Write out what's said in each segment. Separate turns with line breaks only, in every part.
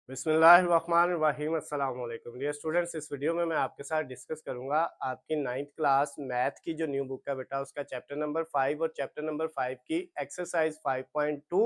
बिस्मिल्लाहिर्रहमानिर्रहीम अस्सलाम वालेकुम डियर स्टूडेंट्स। इस वीडियो में मैं आपके साथ डिस्कस करूंगा आपकी 9th क्लास मैथ की जो न्यू बुक है बेटा उसका चैप्टर नंबर 5 और चैप्टर नंबर 5 की एक्सरसाइज 5.2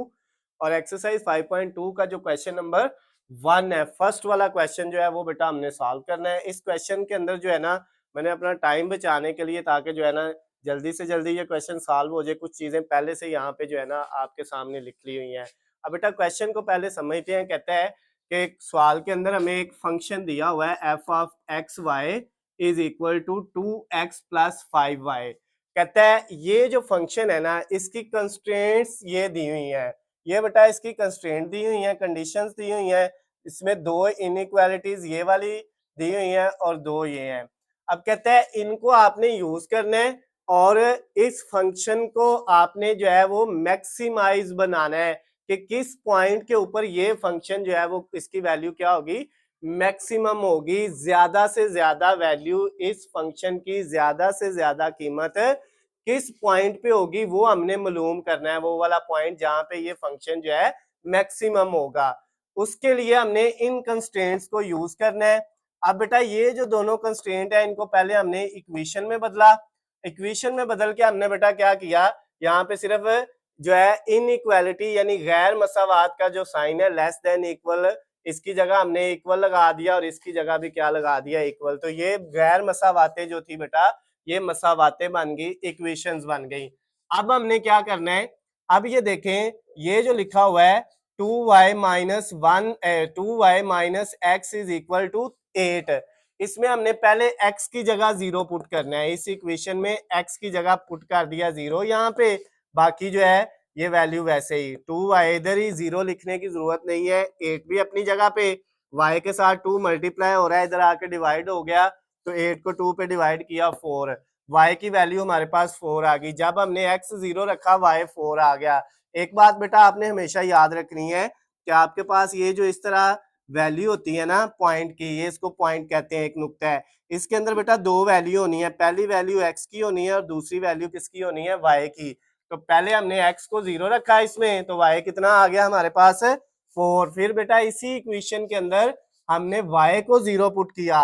और एक्सरसाइज 5.2 का जो क्वेश्चन नंबर 1 है, फर्स्ट वाला क्वेश्चन जो है वो बेटा हमने सॉल्व करना है। इस क्वेश्चन के अंदर जो है ना मैंने अपना टाइम बचाने के लिए, ताकि जो है ना जल्दी से जल्दी ये क्वेश्चन सॉल्व हो जाए, कुछ चीजें पहले से यहाँ पे जो है ना आपके सामने लिख ली हुई हैं। अब बेटा क्वेश्चन को पहले समझते हैं। कहता है कि एक सवाल के अंदर हमें एक फंक्शन दिया हुआ है F of X Y is equal to 2x plus 5y। कहता है ये जो फंक्शन है ना इसकी कंस्ट्रेंट्स ये दी हुई है, ये बेटा इसकी कंस्ट्रेंट दी हुई है, कंडीशंस दी हुई है। इसमें दो इनइक्वालिटीज ये वाली दी हुई है और दो ये हैं। अब कहता है इनको आपने यूज करना है और इस फंक्शन को आपने जो है वो मैक्सिमाइज बनाना है कि किस पॉइंट के ऊपर ये फंक्शन जो है वो इसकी वैल्यू क्या होगी, मैक्सिमम होगी। ज्यादा से ज्यादा वैल्यू इस फंक्शन की, ज्यादा से ज्यादा कीमत किस पॉइंट पे होगी वो हमने मालूम करना है, वो वाला पॉइंट जहां पे ये फंक्शन जो है मैक्सिमम होगा। उसके लिए हमने इन कंस्ट्रेंट्स को यूज करना है। अब बेटा ये जो दोनों कंस्ट्रेंट है इनको पहले हमने इक्वेशन में बदला। इक्वेशन में बदल के हमने बेटा क्या किया, यहाँ पे सिर्फ जो है इनइक्वालिटी यानी गैर मसावात का जो साइन है लेस देन इक्वल, इसकी जगह हमने इक्वल लगा दिया और इसकी जगह भी क्या लगा दिया, इक्वल। तो ये गैर मसावातें जो थी बेटा ये मसावातें बन गई, इक्वेशंस बन गई। अब हमने क्या करना है, अब ये देखें ये जो लिखा हुआ है 2y minus 1 2y minus X is equal to 8, इसमें हमने पहले x की जगह 0 पुट करना है। इस इक्वेशन में x की जगह पुट कर दिया 0 यहाँ पे, बाकी जो है ये वैल्यू वैसे ही 2y, इधर ही 0 लिखने की जरूरत नहीं है, 8 भी अपनी जगह पे, y के साथ 2 मल्टीप्लाई हो रहा है, इधर आके डिवाइड हो गया तो 8 को 2 पे डिवाइड किया 4, y की वैल्यू हमारे पास 4 आ गई। जब हमने x 0 रखा y 4 आ गया। एक बात बेटा आपने हमेशा याद रखनी है कि आपके पास ये जो इस तरह वैल्यू होती है ना पॉइंट की, ये इसको पॉइंट कहते हैं, एक नुक्ता है, इसके अंदर बेटा दो वैल्यू होनी है। पहली वैल्यू x की होनी है और दूसरी वैल्यू किसकी होनी है, y की। तो पहले हमने x को 0 रखा इसमें, तो y कितना आ गया हमारे पास 4। फिर बेटा इसी इक्वेशन के अंदर हमने y को 0 पुट किया,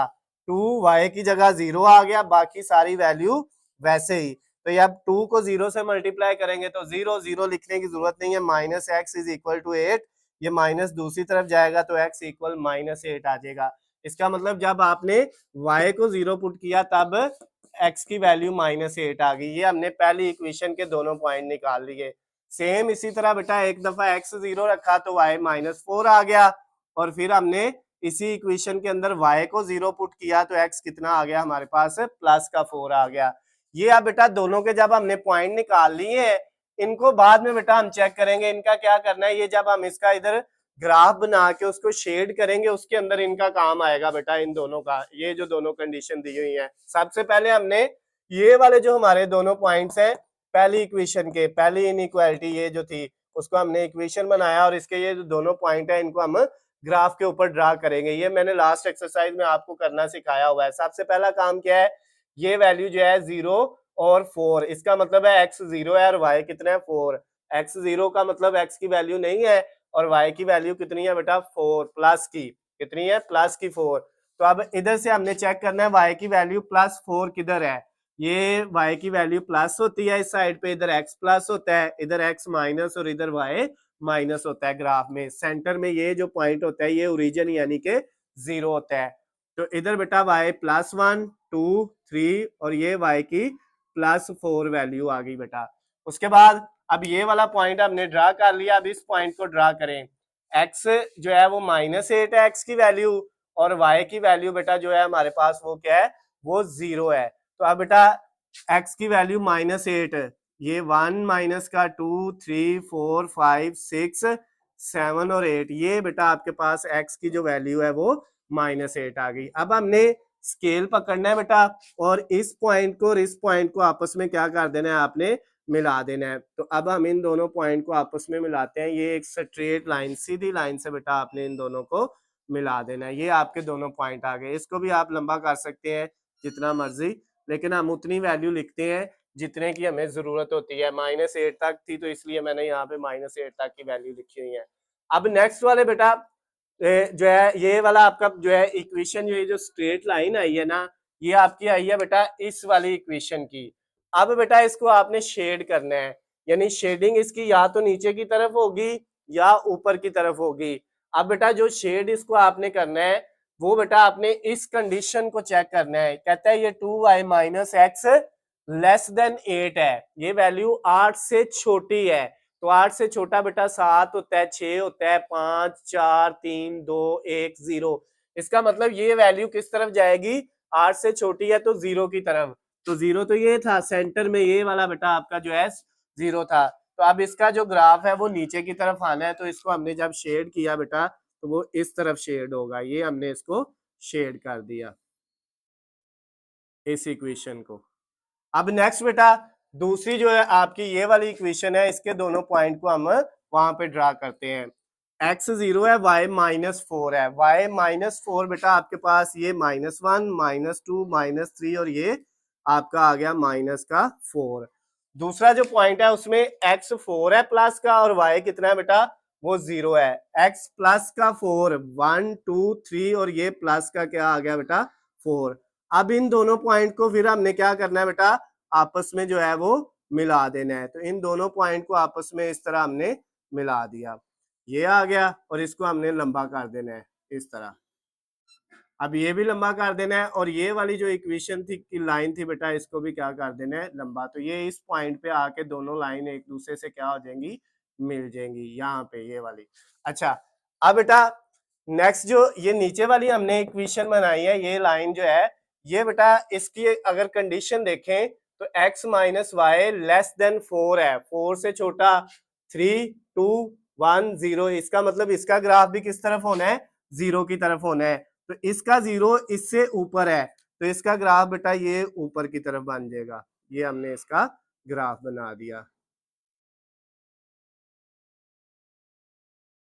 2y की जगह 0 आ गया, बाकी सारी वैल्यू वैसे ही। तो ये अब 2 को 0 से मल्टीप्लाई करेंगे तो 0 0 लिखने की जरूरत नहीं है, minus X is equal to 8, ये माइनस दूसरी तरफ जाएगा तो x इक्वल माइनस 8 आ जाएगा। इसका मतलब जब आपने y को 0 पुट किया तब x की वैल्यू माइनस 8 आ गई। ये हमने पहली इक्वेशन के दोनों पॉइंट निकाल लिए। सेम इसी तरह बेटा एक दफा x 0 रखा तो y माइनस 4 आ गया, और फिर हमने इसी इक्वेशन के अंदर y को 0 पुट किया तो x कितना आ गया हमारे पास, प्लस का 4 आ गया। ये अब बेटा दोनों के जब हमने पॉइंट निकाल लिए हैं, इनको बाद में बेटा हम चेक करेंगे इनका क्या करना है। ये जब हम इसका इधर ग्राफ बना के उसको शेड करेंगे उसके अंदर इनका काम आएगा बेटा इन दोनों का। ये जो दोनों कंडीशन दी हुई है, सबसे पहले हमने ये वाले जो हमारे दोनों पॉइंट्स हैं पहली इक्वेशन के, पहली इनइक्वालिटी ये जो थी उसको हमने इक्वेशन बनाया, और इसके ये जो दोनों पॉइंट है इनको हम ग्राफ के ऊपर ड्रा करेंगे। ये मैंने लास्ट एक्सरसाइज में आपको करना सिखाया हुआ है। सबसे पहला काम क्या है, ये वैल्यू जो है 0 और 4, इसका मतलब है x 0 है और y कितना है 4। x 0 का मतलब x की वैल्यू नहीं है और y की वैल्यू कितनी है बेटा 4, प्लस की कितनी है, प्लस की 4। तो अब इधर से हमने चेक करना है y की वैल्यू प्लस 4 किधर है। ये y की वैल्यू प्लस होती है इस साइड पे, इधर x प्लस होता है, इधर x माइनस और इधर y माइनस होता है। ग्राफ में सेंटर में ये जो पॉइंट होता है ये ओरिजिन यानी के 0 होता है। तो इधर बेटा y प्लस 1 2 3 और ये y की प्लस 4 वैल्यू आ गई बेटा। उसके बाद अब ये वाला पॉइंट हमने ड्रा कर लिया, अब इस पॉइंट को ड्रा करें। x जो है वो माइनस 8 है x की वैल्यू, और y की वैल्यू बेटा जो है हमारे पास वो क्या है, वो 0 है। तो अब बेटा x की वैल्यू माइनस 8, ये 1 माइनस का 2 3 4 5 6 7 और 8, ये बेटा आपके पास x की जो वैल्यू है वो माइनस 8 आ गई। अब हमने स्केल पकड़ना है बेटा और इस पॉइंट को और इस पॉइंट को आपस में क्या कर देना है, आपने मिला देना है। तो अब हम इन दोनों पॉइंट को आपस में मिलाते हैं। ये एक स्ट्रेट लाइन, सीधी लाइन से बेटा आपने इन दोनों को मिला देना है। ये आपके दोनों पॉइंट आ गए। इसको भी आप लंबा कर सकते हैं जितना मर्जी, लेकिन हम उतनी वैल्यू लिखते हैं जितने की हमें जरूरत होती है। माइनस 8 तक थी तो इसलिए मैंने यहाँ पे माइनस 8 तक की वैल्यू लिखी हुई है। अब नेक्स्ट वाले बेटा जो है ये वाला आपका जो है इक्वेशन, ये जो स्ट्रेट लाइन आई है ना, ये आपकी आई है बेटा इस वाली इक्वेशन की। अब बेटा इसको आपने शेड करना है, यानी शेडिंग इसकी या तो नीचे की तरफ होगी या ऊपर की तरफ होगी। अब बेटा जो शेड इसको आपने करना है वो बेटा आपने इस कंडीशन को चेक करना है। कहता है ये 2y minus x less than 8 है, ये वैल्यू 8 से छोटी है। तो 8 से छोटा बेटा 7 होता है, 6 होता है, 5 4 3 2 1 0। इसका मतलब ये वैल्यू किस तरफ जाएगी, 8 से छोटी है तो 0 की तरफ। तो 0 तो ये था सेंटर में, ये वाला बेटा आपका जो है 0 था। तो अब इसका जो ग्राफ है वो नीचे की तरफ आना है, तो इसको हमने जब शेड किया बेटा तो वो इस तरफ शेड होगा। ये हमने इसको शेड कर दिया इस इक्वेशन को। अब नेक्स्ट बेटा दूसरी जो है आपकी ये वाली इक्वेशन है, इसके दोनों पॉइंट को हम वहां पे ड्रा करते हैं। x 0 है, y माइनस 4 है। y माइनस 4 बेटा आपके पास ये -1 -2 -3 और ये आपका आ गया माइनस का 4। दूसरा जो पॉइंट है उसमें x 4 है प्लस का और y कितना है बेटा, वो 0 है। x प्लस का 4 1 2 3 और ये प्लस का क्या आ गया बेटा 4। अब इन दोनों पॉइंट को फिर हमने क्या करना है बेटा, आपस में जो है वो मिला देना है। तो इन दोनों पॉइंट को आपस में इस तरह हमने मिला दिया, ये आ गया और इसको हमने लंबा कर देना है इस तरह। अब ये भी लंबा कर देना है और ये वाली जो इक्वेशन थी की लाइन थी बेटा, इसको भी क्या कर देना है लंबा। तो ये इस पॉइंट पे आके दोनों लाइन एक दूसरे से क्या हो जाएंगी, मिल जाएंगी यहाँ पे ये वाली। अच्छा अब बेटा नेक्स्ट जो ये नीचे वाली हमने इक्वेशन बनाई है, ये लाइन जो है ये बेटा इसकी अगर कंडीशन देखें तो x minus Y less than 4 है, 4 से छोटा 3 2 1 0। इसका मतलब इसका ग्राफ भी किस तरफ होना है, 0 की तरफ होना है। तो इसका 0 इससे ऊपर है तो इसका ग्राफ बेटा ये ऊपर की तरफ बन जाएगा। ये हमने इसका ग्राफ बना दिया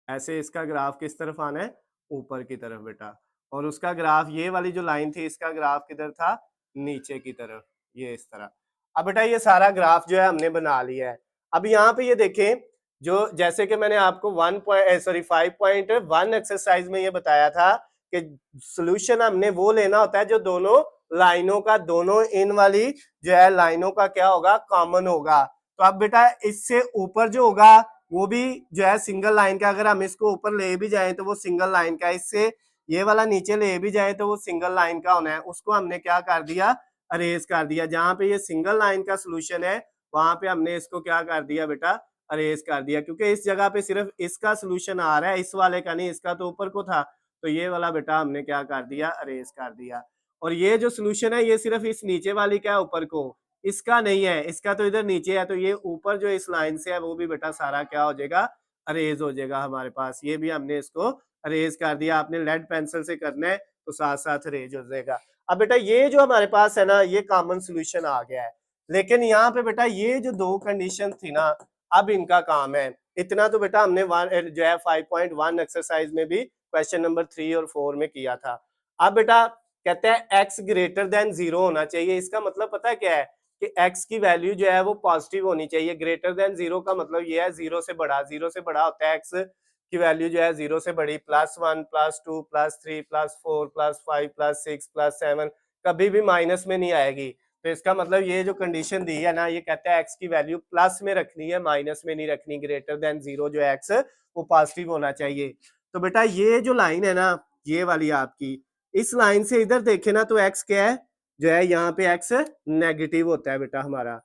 ऐसे। इसका ग्राफ किस तरफ आना है, ऊपर की तरफ बेटा। और उसका ग्राफ ये वाली जो लाइन थी इसका ग्राफ किधर था, नीचे की तरफ, ये इस तरह। अब बेटा ये सारा ग्राफ जो है हमने बना लिया है। अब यहाँ पे ये देखें, जो जैसे कि मैंने आपको 5.1 एक्सरसाइज में ये बताया था कि सोल्यूशन हमने वो लेना होता है जो दोनों लाइनों का, दोनों इन वाली जो है लाइनों का क्या होगा, कॉमन होगा। तो अब बेटा इससे ऊपर जो होगा वो भी जो है सिंगल लाइन का, अगर हम इसको ऊपर ले भी जाएं तो वो सिंगल लाइन का, इससे ये वाला नीचे ले भी जाए तो वो सिंगल लाइन का होना है। उसको हमने क्या कर दिया, अरेज कर दिया। जहां पे ये सिंगल लाइन का सोल्यूशन है वहां पे हमने इसको क्या कर दिया बेटा, अरेज कर दिया, क्योंकि इस जगह पे सिर्फ इसका सोल्यूशन आ रहा है, इस वाले का नहीं, इसका तो ऊपर को था। तो ये वाला बेटा हमने क्या कर दिया, अरेज कर दिया। और ये जो सोल्यूशन है ये सिर्फ इस नीचे वाली क्या ऊपर को, इसका नहीं है, इसका तो इधर नीचे है। तो ये ऊपर जो इस लाइन से है वो भी बेटा सारा क्या हो जाएगा, अरेज हो जाएगा हमारे पास। ये भी हमने इसको अरेज कर दिया। आपने लेड पेंसिल से करना है तो साथ साथ अरेज हो जाएगा। अब बेटा ये जो हमारे पास है ना, ये कॉमन सोल्यूशन आ गया है। लेकिन यहाँ पे बेटा ये जो दो कंडीशन थी ना, अब इनका काम है। इतना तो बेटा हमने जो है 5.1 एक्सरसाइज में भी क्वेश्चन नंबर 3 और 4 में किया था। अब बेटा कहते हैं x ग्रेटर देन 0 होना चाहिए। इसका मतलब पता है क्या है कि x की वैल्यू जो है वो पॉजिटिव होनी चाहिए। ग्रेटर देन 0 का मतलब ये है 0 से बड़ा, 0 से बड़ा होता है x की वैल्यू जो है 0 से बड़ी, +1 +2 +3 +4 +5 +6 +7, कभी भी माइनस में नहीं आएगी। तो इसका मतलब ये जो कंडीशन दी है ना, ये कहता है x की वैल्यू प्लस में रखनी है, माइनस में नहीं रखनी। ग्रेटर देन 0 जो है x वो पॉजिटिव होना चाहिए। तो बेटा ये जो लाइन है ना, ये वाली आपकी, इस लाइन से इधर देखे ना तो x क्या है, जो है यहाँ पे x नेगेटिव होता है बेटा हमारा।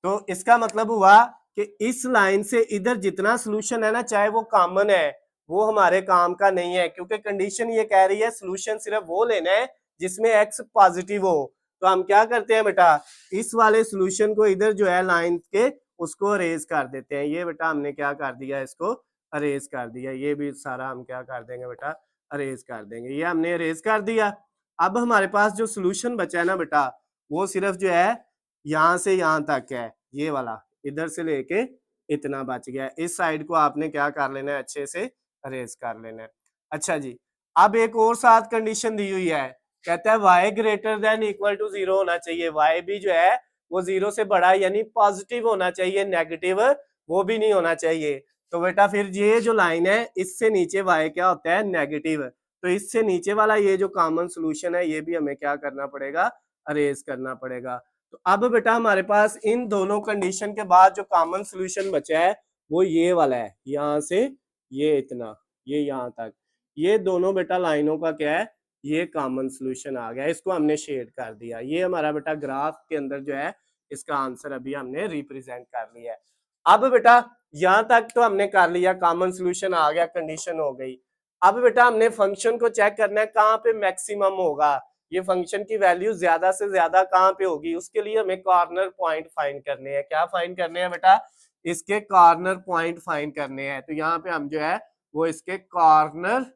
तो इसका मतलब हुआ कि इस लाइन से इधर जितना सोल्यूशन है ना, चाहे वो कॉमन है, वो हमारे काम का नहीं है, क्योंकि कंडीशन ये कह रही है सोल्यूशन सिर्फ वो लेना है जिसमें x पॉजिटिव हो। तो हम क्या करते हैं बेटा, इस वाले सोल्यूशन को इधर जो है लाइन के उसको अरेज कर देते हैं। ये बेटा हमने क्या कर दिया, इसको अरेज कर दिया। ये भी सारा हम क्या कर देंगे बेटा, अरेज कर देंगे। ये हमने अरेज कर दिया। अब हमारे पास जो सोल्यूशन बचा है ना बेटा, वो सिर्फ जो है यहाँ से यहाँ तक है, ये वाला इधर से लेके इतना बच गया। इस साइड को आपने क्या कर लेना है, अच्छे से अरेज कर लेना है। अच्छा जी, अब एक और साथ कंडीशन दी हुई है, कहता है y greater than equal to 0 होना चाहिए। y भी जो है वो 0 से बड़ा यानी पॉजिटिव होना चाहिए, नेगेटिव वो भी नहीं होना चाहिए। तो बेटा फिर ये जो लाइन है इससे नीचे y क्या होता है, नेगेटिव। तो इससे नीचे वाला ये जो कॉमन सोल्यूशन है ये भी हमें क्या करना पड़ेगा, अरेज करना पड़ेगा। तो अब बेटा हमारे पास इन दोनों कंडीशन के बाद जो कॉमन सोल्यूशन बचा है वो ये वाला है, यहाँ से ये इतना, ये यहाँ तक, ये दोनों बेटा लाइनों का क्या है, ये कॉमन सोल्यूशन आ गया। इसको हमने शेड कर दिया, ये हमारा बेटा ग्राफ के अंदर जो है इसका आंसर अभी हमने रिप्रेजेंट कर लिया है। अब बेटा यहां तक तो हमने कर लिया, कॉमन सोल्यूशन आ गया, कंडीशन हो गई। अब बेटा हमने फंक्शन को चेक करना है कहाँ पे मैक्सिमम होगा, ये फंक्शन की वैल्यू ज्यादा से ज्यादा कहाँ पे होगी, उसके लिए हमें कॉर्नर पॉइंट फाइंड करने हैं। क्या फाइंड करने हैं बेटा, इसके कॉर्नर पॉइंट फाइंड करने हैं। तो यहाँ पे हम जो है वो इसके कॉर्नर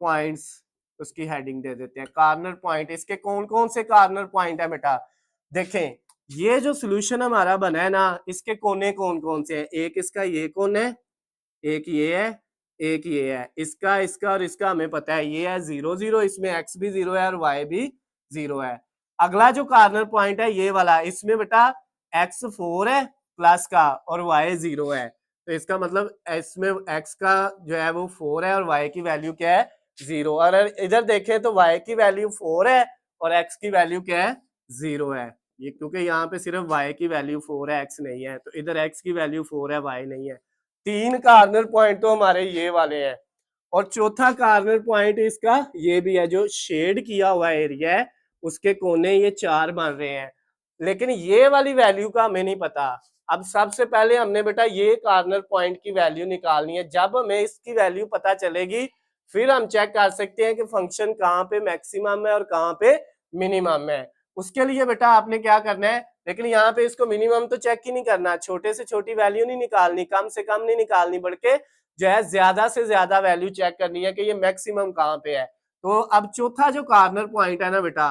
पॉइंट्स, उसकी हेडिंग दे देते हैं कॉर्नर पॉइंट। इसके कौन कौन से कॉर्नर पॉइंट है बेटा, देखें ये जो सोल्यूशन हमारा बना है ना, इसके कोने कौन कौन से हैं, एक इसका ये कोना है, एक ये है, एक ये है, इसका इसका और इसका हमें पता है ये है 0 0, इसमें x भी 0 है और y भी 0 है। अगला जो कॉर्नर पॉइंट है ये वाला, इसमें बेटा x 4 है प्लस का और y 0 है। तो इसका मतलब इसमें x का जो है वो 4 है और y की वैल्यू क्या है, 0। और इधर देखें तो y की वैल्यू 4 है और x की वैल्यू क्या है, 0 है। ये क्योंकि यहाँ पे सिर्फ y की वैल्यू 4 है, x नहीं है, तो इधर x की वैल्यू 4 है, y नहीं है। तीन कॉर्नर पॉइंट तो हमारे ये वाले हैं और चौथा कॉर्नर पॉइंट इसका ये भी है, जो शेड किया हुआ एरिया है उसके कोने ये 4 बन रहे हैं, लेकिन ये वाली वैल्यू का हमें नहीं पता। अब सबसे पहले हमने बेटा ये कॉर्नर पॉइंट की वैल्यू निकालनी है। जब हमें इसकी वैल्यू पता चलेगी फिर हम चेक कर सकते हैं कि फंक्शन कहाँ पे मैक्सिमम है और कहाँ पे मिनिमम है। उसके लिए बेटा आपने क्या करना है, लेकिन यहाँ पे इसको मिनिमम तो चेक ही नहीं करना, छोटे से छोटी वैल्यू नहीं निकालनी, कम से कम नहीं निकालनी, बल्कि जो है ज्यादा से ज्यादा वैल्यू चेक करनी है कि ये मैक्सिमम कहाँ पे है। तो अब चौथा जो कॉर्नर पॉइंट है ना बेटा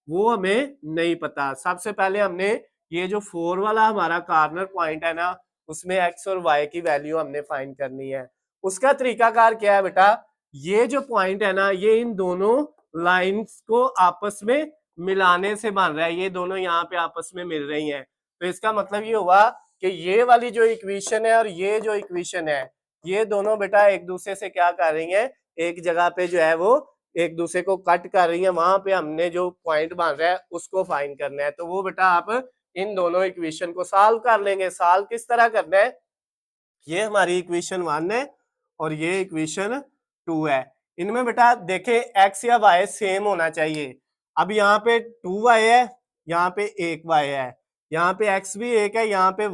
वो हमें नहीं पता। सबसे पहले हमने ये जो 4 वाला हमारा कॉर्नर पॉइंट है ना उसमें x और y की वैल्यू हमने फाइंड करनी है। उसका तरीकाकार क्या है बेटा, ये जो पॉइंट है ना ये इन दोनों लाइंस को आपस में मिलाने से बन रहा है, ये दोनों यहाँ पे आपस में मिल रही हैं। तो इसका मतलब ये हुआ कि ये वाली जो इक्वेशन है और ये जो इक्वेशन है ये दोनों बेटा एक दूसरे से क्या कर रही हैं, एक जगह पे जो है वो एक दूसरे को कट कर रही है, वहां पे हमने जो पॉइंट बन रहा है उसको फाइंड करना है। तो वो बेटा आप इन दोनों इक्वेशन को सॉल्व कर लेंगे। सॉल्व किस तरह करना है, ये हमारी इक्वेशन 1 है और ये इक्वेशन 2 है। इनमें बेटा देखें x या y सेम होना चाहिए। अब यहाँ पे 2y है, यहाँ पे 1y है, यहाँ पे x भी 1 है, यहाँ पे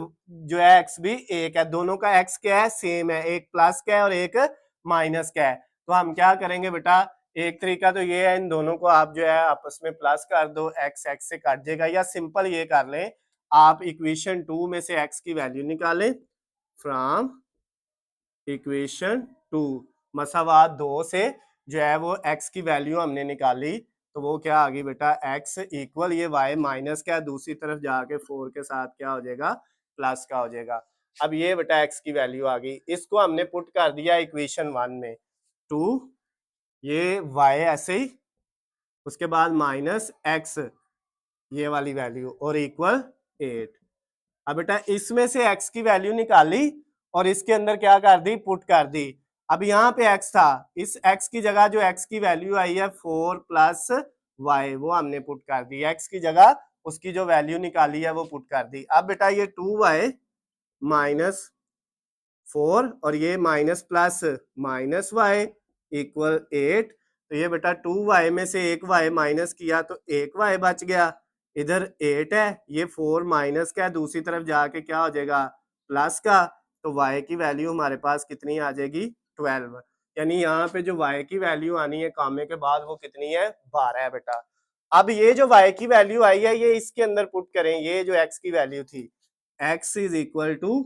जो है x भी 1 है, दोनों का x क्या है, सेम है, एक प्लस का है और एक माइनस का है। तो हम क्या करेंगे बेटा, एक तरीका तो ये है इन दोनों को आप जो है आपस में प्लस कर दो, x x से काट जाएगा, या सिंपल ये कर लें आप इक्वेशन 2 में से x की वैल्यू निकालें फ्रॉम इक्वेशन 2, मसावात 2 से जो है वो x की वैल्यू हमने निकाली, तो वो क्या आ गई बेटा, x इक्वल ये y माइनस क्या दूसरी तरफ जाके 4 के साथ क्या हो जाएगा, प्लस का हो जाएगा। अब ये बेटा x की वैल्यू आ गई, इसको हमने पुट कर दिया इक्वेशन 1 में, 2 ये y ऐसे ही, उसके बाद माइनस x ये वाली वैल्यू और इक्वल 8। अब बेटा इसमें से x की वैल्यू निकाली और इसके अंदर क्या कर दी, पुट कर दी। अब यहाँ पे x था, इस x की जगह जो x की वैल्यू आई है 4 प्लस y वो हमने पुट कर दी, x की जगह उसकी जो वैल्यू निकाली है वो पुट कर दी। अब बेटा ये 2y माइनस 4 और ये minus plus minus y equal 8। तो ये बेटा 2y में से एक y माइनस किया तो एक y बच गया, इधर 8 है, ये 4 माइनस का है, दूसरी तरफ जाके क्या हो जाएगा, प्लस का। तो y की वैल्यू हमारे पास कितनी आ जाएगी, 12। यानी यहाँ पे जो y की वैल्यू आनी है कामे के बाद वो कितनी है, 12 है बेटा। अब ये जो y की वैल्यू आई है ये इसके अंदर पुट करें, ये जो x की वैल्यू थी, x is equal to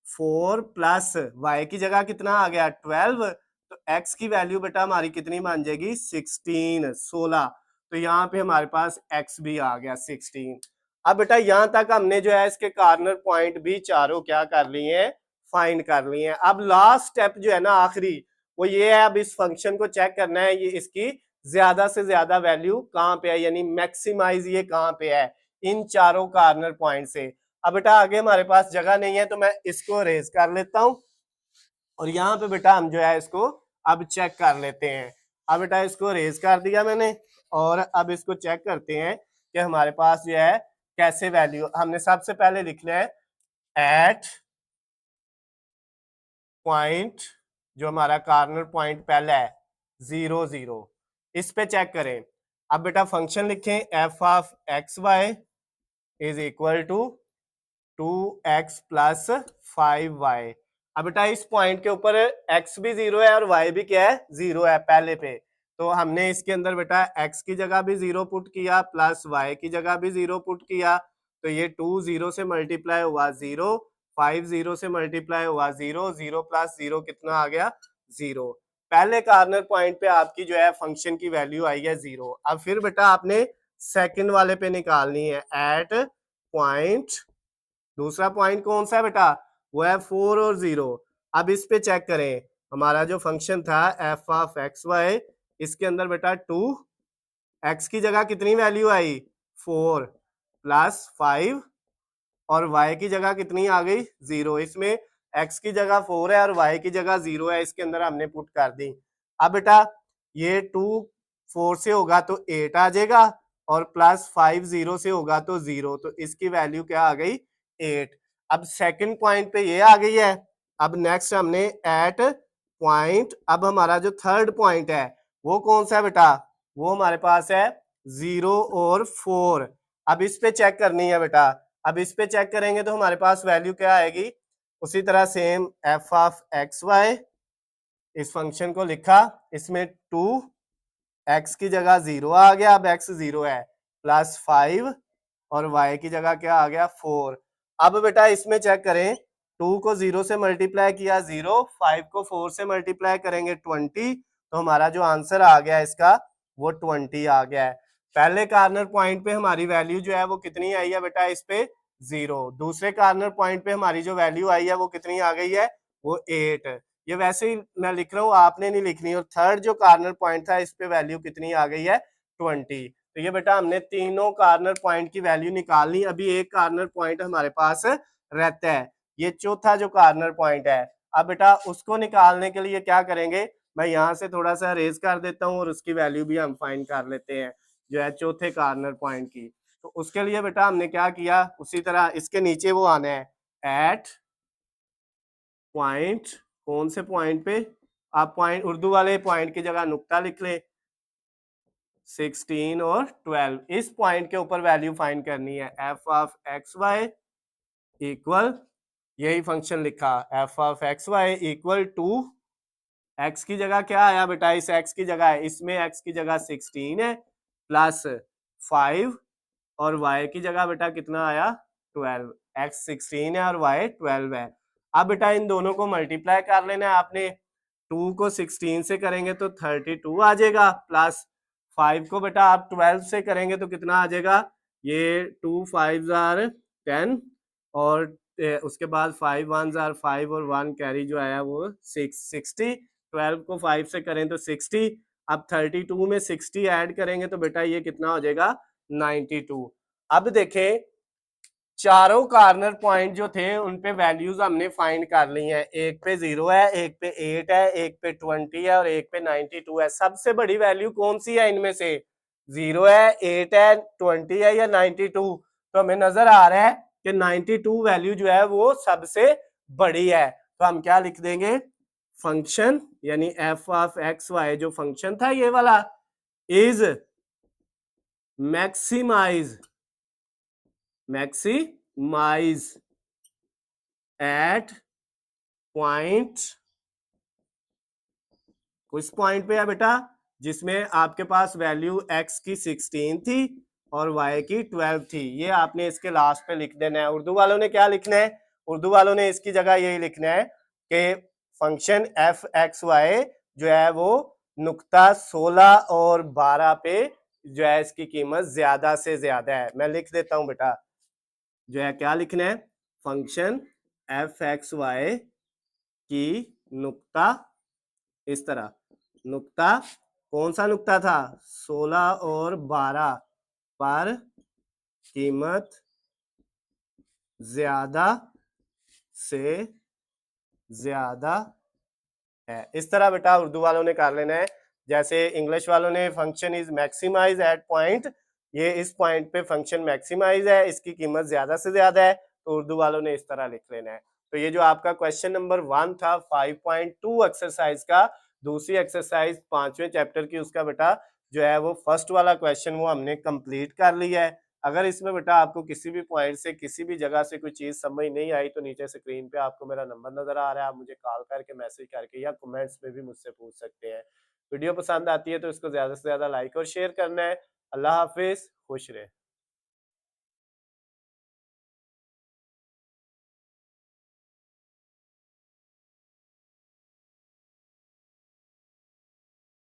4 plus y की जगह कितना आ गया, 12, तो x की वैल्यू बेटा हमारी कितनी बन जाएगी, 16। तो यहाँ पे हमारे पास x भी आ गया 16। अब बेटा यहाँ तक हमने जो है इसके कॉर्नर पॉइंट भी चारों क्या कर लिए हैं, फाइंड कर लिए हैं। अब लास्ट स्टेप जो है ना आखिरी, वो ये है अब इस फंक्शन को चेक करना है ये इसकी ज्यादा से ज्यादा वैल्यू कहाँ पे है, यानी मैक्सिमाइज ये कहाँ पे है इन चारों कॉर्नर पॉइंट से। अब बेटा आगे हमारे पास जगह नहीं है तो मैं इसको रेज कर लेता हूं। और यहाँ पे बेटा हम जो है इसको अब चेक कर लेते हैं। अब बेटा इसको रेज कर दिया मैंने और अब इसको चेक करते हैं कि हमारे पास जो है कैसे वैल्यू। हमने सबसे पहले लिखना है एट पॉइंट, जो हमारा कॉर्नर पॉइंट पहला है 0 0, इस पे चेक करें। अब बेटा फंक्शन लिखें F of X Y is equal to 2x plus 5y। अब बेटा इस पॉइंट के ऊपर x भी 0 है और y भी क्या है 0 है पहले पे, तो हमने इसके अंदर बेटा x की जगह भी 0 पुट किया प्लस y की जगह भी 0 पुट किया, तो ये 2 0 से मल्टीप्लाई हुआ 0, 5 0 से मल्टीप्लाई हुआ 0, 0 प्लस 0 कितना आ गया 0। पहले कॉर्नर पॉइंट पे आपकी जो है फंक्शन की वैल्यू आई है 0। अब फिर बेटा आपने सेकंड वाले पे निकालनी है एट पॉइंट, दूसरा पॉइंट कौन सा है बेटा, वो है 4 और 0। अब इस पे चेक करें, हमारा जो फंक्शन था एफ ऑफ एक्स वाई, इसके अंदर बेटा 2 एक्स की जगह कितनी वैल्यू आई 4 प्लस 5 और y की जगह कितनी आ गई 0। इसमें x की जगह 4 है और y की जगह 0 है, इसके अंदर हमने पुट कर दी। अब बेटा ये 2 4 से होगा तो 8 आ जाएगा और प्लस 5 0 से होगा तो 0, तो इसकी वैल्यू क्या आ गई 8। अब सेकंड पॉइंट पे ये आ गई है। अब नेक्स्ट हमने एट पॉइंट, अब हमारा जो थर्ड पॉइंट है वो कौन सा है बेटा, वो हमारे पास है 0 और 4। अब इस पे चेक करनी है बेटा। अब इस पे चेक करेंगे तो हमारे पास वैल्यू क्या आएगी, उसी तरह same F of X Y, इस फंक्शन को लिखा, इसमें 2 एक्स की जगह 0 आ गया, अब एक्स 0 है, प्लस 5 और y की जगह क्या आ गया 4। अब बेटा इसमें चेक करें, 2 को 0 से मल्टीप्लाई किया 0, 5 को 4 से मल्टीप्लाई करेंगे 20, तो हमारा जो आंसर आ गया इसका वो 20 आ गया है। पहले कॉर्नर पॉइंट पे हमारी वैल्यू जो है वो कितनी आई है बेटा, इस पे 0। दूसरे कॉर्नर पॉइंट पे हमारी जो वैल्यू आई है वो कितनी आ गई है, वो 8। ये वैसे ही मैं लिख रहा हूँ, आपने नहीं लिखनी। और थर्ड जो कॉर्नर पॉइंट था इस पे वैल्यू कितनी आ गई है 20। तो ये बेटा हमने तीनों कॉर्नर पॉइंट की वैल्यू निकालनी। अभी एक कॉर्नर पॉइंट हमारे पास रहता है, ये चौथा जो कॉर्नर पॉइंट है। अब बेटा उसको निकालने के लिए क्या करेंगे, मैं यहाँ से थोड़ा सा रेज कर देता हूँ और उसकी वैल्यू भी हम फाइंड कर लेते हैं जो है चौथे कॉर्नर पॉइंट की। तो उसके लिए बेटा हमने क्या किया, उसी तरह इसके नीचे वो आना है एट पॉइंट, कौन से पॉइंट पे, आप पॉइंट उर्दू वाले पॉइंट की जगह नुक्ता लिख ले, 16 और 12, इस पॉइंट के ऊपर वैल्यू फाइंड करनी है F of X Y equal, यही फंक्शन लिखा F of X Y equal to, एक्स की जगह क्या आया बेटा, इस एक्स की जगह है, इसमें एक्स की जगह 16 है प्लस 5 और y की जगह बेटा कितना आया 12, x 16 है और y 12 है। अब बेटा इन दोनों को मल्टीप्लाई कर लेना है आपने, 2 को 16 से करेंगे तो 32 आ जाएगा, प्लस 5 को बेटा आप 12 से करेंगे तो कितना आ जाएगा, ये 2 5 आर 10 और उसके बाद 5 1 आर 5 और 1 कैरी जो आया वो 60, 12 को 5 से करें तो 60, अब 32 में 60 ऐड करेंगे तो बेटा ये कितना हो जाएगा 92। अब देखें चारों कॉर्नर पॉइंट जो थे उन पे वैल्यूज हमने फाइंड कर ली हैं, एक पे 0 है, एक पे 8 है, एक पे 20 है और एक पे 92 है। सबसे बड़ी वैल्यू कौन सी है इनमें से, 0 है, 8 है, 20 है या 92, तो हमें नजर आ रहा है कि 92 वैल्यू जो है वो सबसे बड़ी है। तो हम क्या लिख देंगे, फंक्शन यानी एफ ऑफ एक्स वाई जो फंक्शन था ये वाला इज मैक्सिमाइज एट पॉइंट, कुछ पॉइंट पे है बेटा जिसमें आपके पास वैल्यू x की 16 थी और y की 12 थी, ये आपने इसके लास्ट पे लिख देना है। उर्दू वालों ने क्या लिखना है, उर्दू वालों ने इसकी जगह यही लिखना है कि फंक्शन एफ एक्स वाई जो है वो नुक्ता 16 और 12 पे जो है इसकी कीमत ज्यादा से ज्यादा है। मैं लिख देता हूं बेटा, जो है क्या लिखना है, फंक्शन एफ एक्स वाई की नुक्ता, इस तरह नुक्ता, कौन सा नुक्ता था 16 और 12 पर कीमत ज्यादा से ज्यादा है। इस तरह बेटा उर्दू वालों ने कर लेना है। जैसे इंग्लिश वालों ने function is maximise at point, ये इस पॉइंट पे फंक्शन मैक्सिमाइज है, इसकी कीमत ज्यादा से ज्यादा है, तो उर्दू वालों ने इस तरह लिख लेना है। तो ये जो आपका क्वेश्चन नंबर 1 था 5.2 एक्सरसाइज का, दूसरी एक्सरसाइज 5वें चैप्टर की, उसका बेटा जो है वो फर्स्ट वाला क्वेश्चन वो हमने कंप्लीट कर लिया है। अगर इसमें बेटा आपको किसी भी पॉइंट से किसी भी जगह से कोई चीज समझ नहीं आई तो नीचे स्क्रीन पे आपको मेरा नंबर नजर आ रहा है, आप मुझे कॉल करके मैसेज करके या कमेंट्स में भी मुझसे पूछ सकते हैं। वीडियो पसंद आती है तो इसको ज्यादा से ज्यादा लाइक और शेयर करना है। अल्लाह हाफिज, खुश रहे।